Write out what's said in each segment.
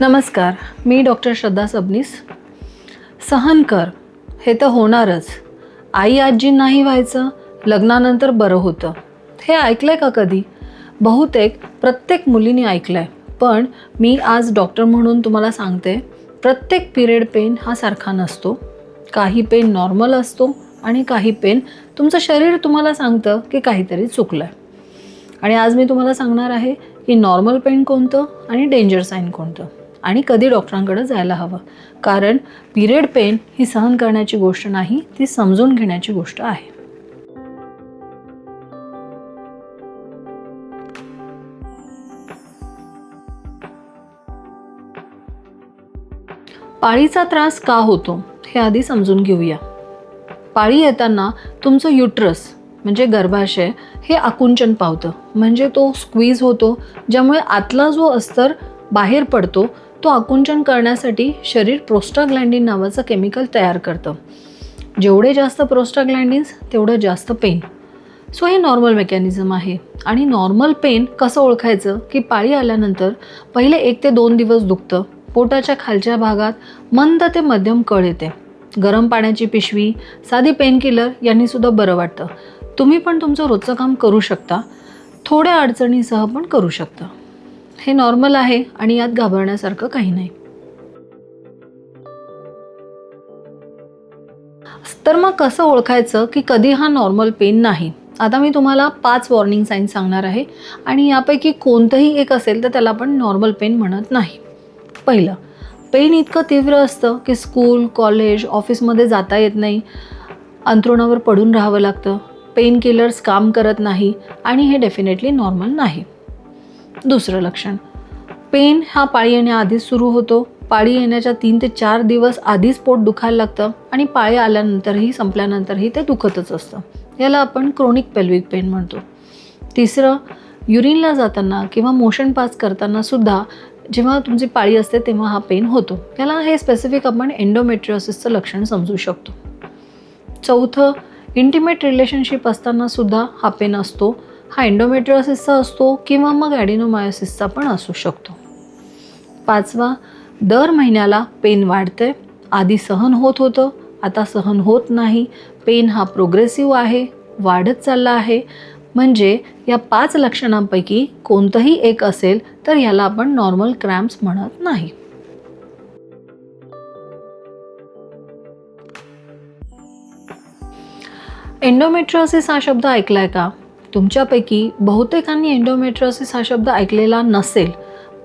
नमस्कार, मी डॉक्टर श्रद्धा सबनीस. सहन कर, हे तर होणारच. आई आजींनाही व्हायचं, लग्नानंतर बरं होतं. हे ऐकलंय का कधी? बहुतेक प्रत्येक मुलीने ऐकलंय. पण मी आज डॉक्टर म्हणून तुम्हाला सांगते, प्रत्येक पिरियड पेन हा सारखा नसतो. काही पेन नॉर्मल असतो आणि काही पेन तुमचं शरीर तुम्हाला सांगतं की काहीतरी चुकलं आहे. आणि आज मी तुम्हाला सांगणार आहे की नॉर्मल पेन कोणतं आणि डेंजर साईन कोणतं आणि कधी डॉक्टरांकडे जायला हवं. कारण पिरियड पेन ही सहन करण्याची गोष्ट नाही, ती समजून घेण्याची गोष्ट आहे. पाळीचा त्रास का होतो हे आधी समजून घेऊया. पाळी येताना तुमचं युट्रस म्हणजे गर्भाशय हे आकुंचन पावतं, म्हणजे तो स्क्वीज होतो, ज्यामुळे आतला जो अस्तर बाहेर पडतो तो आकुंचन करण्यासाठी शरीर प्रोस्टाग्लॅन्डिन नावाचं केमिकल तयार करतं. जेवढे जास्त प्रोस्टाग्लॅन्डिन्स तेवढं जास्त पेन. सो हे नॉर्मल मेकॅनिझम आहे. आणि नॉर्मल पेन कसं ओळखायचं की पाळी आल्यानंतर पहिले 1 ते 2 दिवस दुखतं. पोटाच्या खालच्या भागात मंद ते मध्यम कळ येते. गरम पाण्याची पिशवी, साधी पेनकिलर यांनी सुद्धा बरं वाटतं. तुम्ही पण तुमचं रोजचं काम करू शकता, थोड्या अडचणीसह पण करू शकता. हे नॉर्मल आहे आणि यात घाबरण्यासारखं काही नाही. तर मग कसं ओळखायचं की कधी हा नॉर्मल पेन नाही? आता मी तुम्हाला 5 वॉर्निंग साईन सांगणार आहे आणि यापैकी कोणतंही एक असेल तर त्याला आपण नॉर्मल पेन म्हणत नाही. पहिलं, पेन इतकं तीव्र असतं की स्कूल, कॉलेज, ऑफिसमध्ये जाता येत नाही, अंथरुणावर पडून राहावं लागतं, पेन किलर्स काम करत नाही आणि हे डेफिनेटली नॉर्मल नाही. दुसरं लक्षण, पेन हा पाळी येण्याआधीच सुरू होतो. पाळी येण्याच्या 3 ते 4 दिवस आधीच पोट दुखायला लागतं आणि पाळी आल्यानंतरही संपल्यानंतरही ते दुखतच असतं. याला आपण क्रोनिक पेल्विक पेन म्हणतो. तिसरं, युरिनला जाताना किंवा मोशन पास करताना सुद्धा जेव्हा तुमची पाळी असते तेव्हा हा पेन होतो. याला हे स्पेसिफिक आपण एंडोमेट्रियोसिसचं लक्षण समजू शकतो. चौथं, इंटिमेट रिलेशनशिप असताना सुद्धा हा पेन असतो. हा एंडोमेट्रियोसिसचा असतो किंवा मग ॲडिनोमायोसिसचा पण असू शकतो. 5वा, दर महिन्याला पेन वाढते. आधी सहन होत होतं, आता सहन होत नाही. पेन हा प्रोग्रेसिव्ह आहे, वाढत चालला आहे. म्हणजे या 5 लक्षणांपैकी कोणतंही एक असेल तर याला आपण नॉर्मल क्रॅम्प्स म्हणत नाही. एंडोमेट्रियोसिस हा शब्द ऐकलाय का? तुमच्यापैकी बहुतेकांनी एंडोमेट्रियोसिस हा शब्द ऐकलेला नसेल,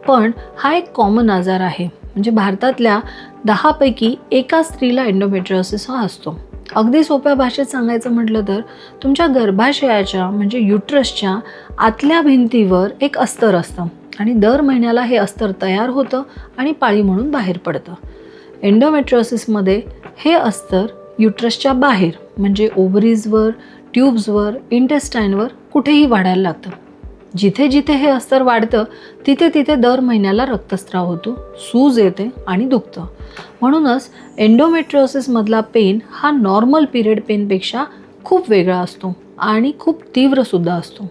पण हा एक कॉमन आजार आहे. म्हणजे भारतातल्या 10 पैकी एका स्त्रीला एंडोमेट्रियोसिस हा असतो. अगदी सोप्या भाषेत सांगायचं म्हटलं तर तुमच्या गर्भाशयाच्या म्हणजे युट्रसच्या आतल्या भिंतीवर एक अस्तर असतं आणि दर महिन्याला हे अस्तर तयार होतं आणि पाळी म्हणून बाहेर पडतं. एंडोमेट्रियोसिसमध्ये हे अस्तर युट्रसच्या बाहेर म्हणजे ओव्हरीजवर, ट्यूब्सवर, इंटेस्टाईनवर कुठेही वाढायला लागतं. जिथे जिथे हे अस्तर वाढतं तिथे तिथे दर महिन्याला रक्तस्राव होतो, सूज येते आणि दुखतं. म्हणूनच एंडोमेट्रियोसिसमधला पेन हा नॉर्मल पिरियड पेनपेक्षा खूप वेगळा असतो आणि खूप तीव्रसुद्धा असतो.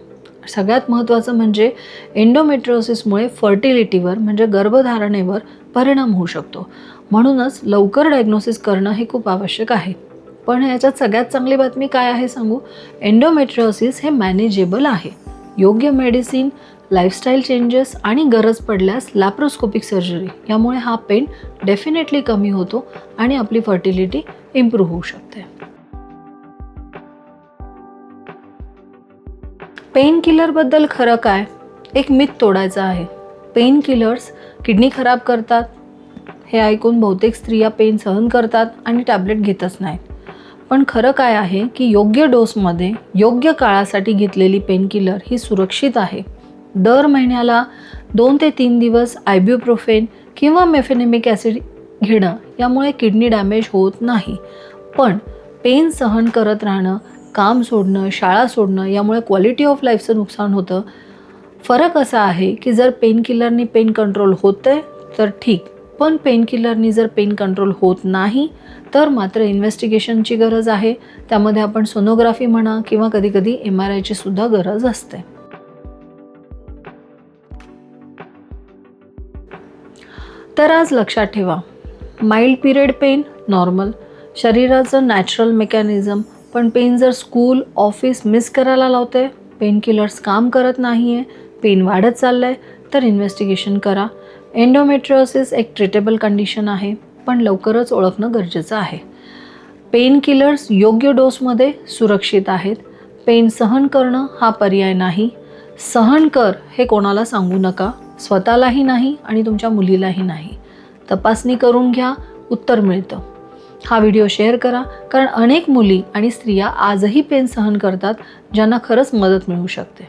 सगळ्यात महत्त्वाचं म्हणजे एंडोमेट्रियोसिसमुळे फर्टिलिटीवर म्हणजे गर्भधारणेवर परिणाम होऊ शकतो. म्हणूनच लवकर डायग्नोसिस करणं हे खूप आवश्यक आहे. पण याच्यात सगळ्यात चांगली बातमी काय आहे सांगू? एंडोमेट्रियोसिस हे मॅनेजेबल आहे. योग्य मेडिसिन, लाईफस्टाईल चेंजेस आणि गरज पडल्यास लॅप्रोस्कोपिक सर्जरी यामुळे हा पेन डेफिनेटली कमी होतो आणि आपली फर्टिलिटी इम्प्रूव्ह होऊ शकते. पेन किलरबद्दल खरं काय? एक मिथ तोडायचं आहे. पेन किलर्स किडनी खराब करतात हे ऐकून बहुतेक स्त्रिया पेन सहन करतात आणि टॅबलेट घेतच नाहीत. पण खरं काय आहे की योग्य डोसमध्ये योग्य काळासाठी घेतलेली पेनकिलर ही सुरक्षित आहे. दर महिन्याला 2 ते 3 दिवस आयब्युप्रोफेन किंवा मेफेनेमिक ॲसिड घेणं यामुळे किडनी डॅमेज होत नाही. पण पेन सहन करत राहणं, काम सोडणं, शाळा सोडणं यामुळे क्वालिटी ऑफ लाईफचं नुकसान होतं. फरक असा आहे की जर पेनकिलरनी पेन कंट्रोल होतंय तर ठीक, पण पेनकिलरनी जर पेन कंट्रोल होत नाही तर मात्र इन्व्हेस्टिगेशनची गरज आहे. त्यामध्ये आपण सोनोग्राफी म्हणा किंवा कधीकधी MRIची सुद्धा गरज असते. तर आज लक्षात ठेवा, माइल्ड पिरियड पेन नॉर्मल, शरीराचं नॅचरल मेकॅनिझम, पण पेन जर स्कूल ऑफिस मिस करायला लावते, पेन किलर्स काम करत नाही आहे, पेन वाढत चाललं आहे, तर इन्व्हेस्टिगेशन करा. एंडोमेट्रियोसिस एक ट्रीटेबल कंडिशन आहे, पण लवकरच ओळखणं गरजेचं आहे. पेन किलर्स योग्य डोसमध्ये सुरक्षित आहेत. पेन सहन करणं हा पर्याय नाही. सहन कर हे कोणाला सांगू नका, स्वतःलाही नाही आणि तुमच्या मुलीलाही नाही. तपासणी करून घ्या, उत्तर मिळतं. हा व्हिडिओ शेअर करा, कारण अनेक मुली आणि स्त्रिया आजही पेन सहन करतात, ज्यांना खरंच मदत मिळू शकते.